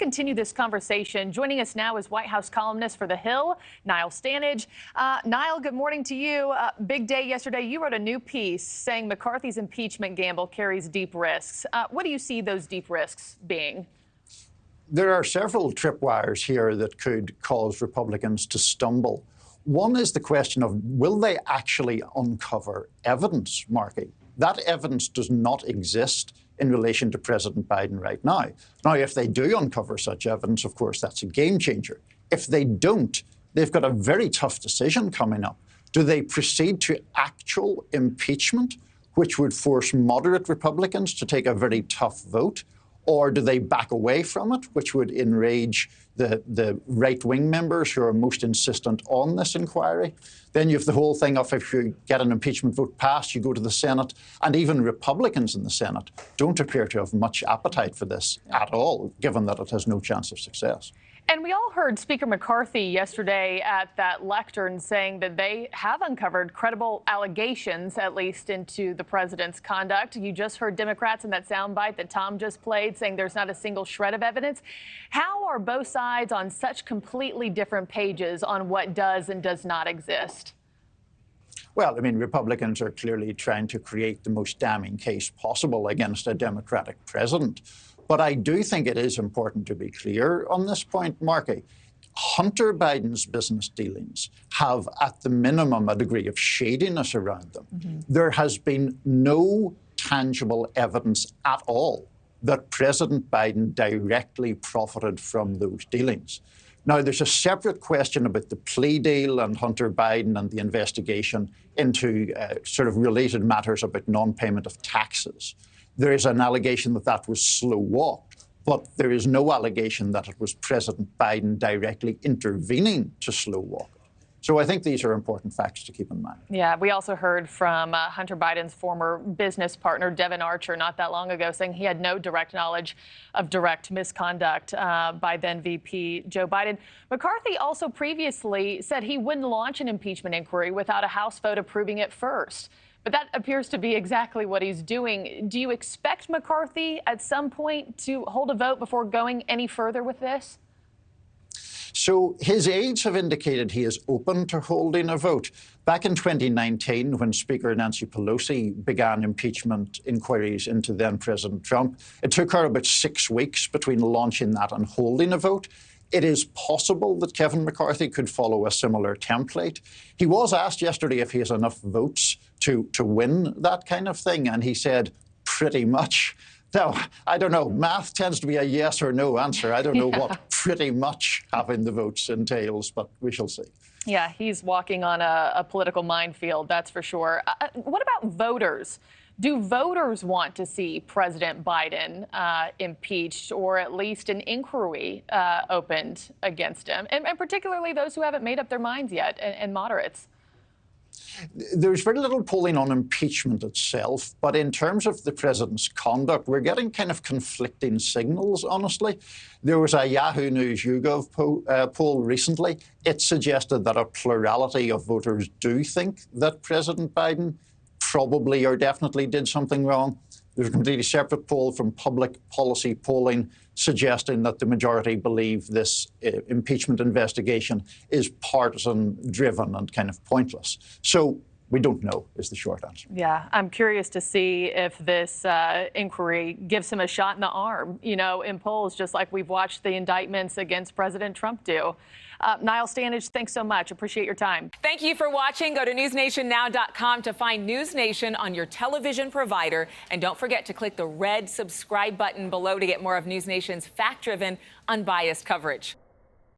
continue this conversation. Joining us now is White House columnist for The Hill, Niall Stanage. Niall, good morning to you. Big day yesterday. You wrote a new piece saying McCarthy's impeachment gamble carries deep risks. What do you see those deep risks being? There are several tripwires here that could cause Republicans to stumble. One is the question of, will they actually uncover evidence, Marky? That evidence does not exist in relation to President Biden right now. Now, if they do uncover such evidence, of course, that's a game changer. If they don't, they've got a very tough decision coming up. Do they proceed to actual impeachment, which would force moderate Republicans to take a very tough vote? Or do they back away from it, which would enrage the right-wing members who are most insistent on this inquiry? Then you have the whole thing of, if you get an impeachment vote passed, you go to the Senate, and even Republicans in the Senate don't appear to have much appetite for this at all, given that it has no chance of success. And we all heard Speaker McCarthy yesterday at that lectern saying that they have uncovered credible allegations, at least into the president's conduct. You just heard Democrats in that soundbite that Tom just played saying there's not a single shred of evidence. How are both sides on such completely different pages on what does and does not exist? Well, I mean, Republicans are clearly trying to create the most damning case possible against a Democratic president. But I do think it is important to be clear on this point, Marky. Hunter Biden's business dealings have, at the minimum, a degree of shadiness around them. There has been no tangible evidence at all that President Biden directly profited from those dealings. Now, there's a separate question about the plea deal and Hunter Biden and the investigation into sort of related matters about non-payment of taxes. There is an allegation that that was slow-walked, but there is no allegation that it was President Biden directly intervening to slow-walk it. So I think these are important facts to keep in mind. Yeah, we also heard from Hunter Biden's former business partner, Devon Archer, not that long ago, saying he had no direct knowledge of direct misconduct by then VP Joe Biden. McCarthy also previously said he wouldn't launch an impeachment inquiry without a House vote approving it first. But that appears to be exactly what he's doing. Do you expect McCarthy at some point to hold a vote before going any further with this? So his aides have indicated he is open to holding a vote. Back in 2019, when Speaker Nancy Pelosi began impeachment inquiries into then-President Trump, it took her about 6 weeks between launching that and holding a vote. It is possible that Kevin McCarthy could follow a similar template. He was asked yesterday if he has enough votes to win that kind of thing, and he said, pretty much. Now, I don't know. Math tends to be a yes or no answer. I don't know what pretty much having the votes entails, but we shall see. Yeah, he's walking on a political minefield, that's for sure. What about voters? Do voters want to see President Biden impeached, or at least an inquiry opened against him, and particularly those who haven't made up their minds yet, and moderates? There's very little polling on impeachment itself, but in terms of the president's conduct, we're getting kind of conflicting signals, honestly. There was a Yahoo News YouGov poll recently. It suggested that a plurality of voters do think that President Biden probably or definitely did something wrong. There's a completely separate poll from Public Policy Polling suggesting that the majority believe this impeachment investigation is partisan-driven and kind of pointless. So we don't know is the short answer. Yeah, I'm curious to see if this inquiry gives him a shot in the arm, you know, in polls, just like we've watched the indictments against President Trump do. Niall Stanage, thanks so much. Appreciate your time. Thank you for watching. Go to newsnationnow.com to find News Nation on your television provider. And don't forget to click the red subscribe button below to get more of News Nation's fact-driven, unbiased coverage.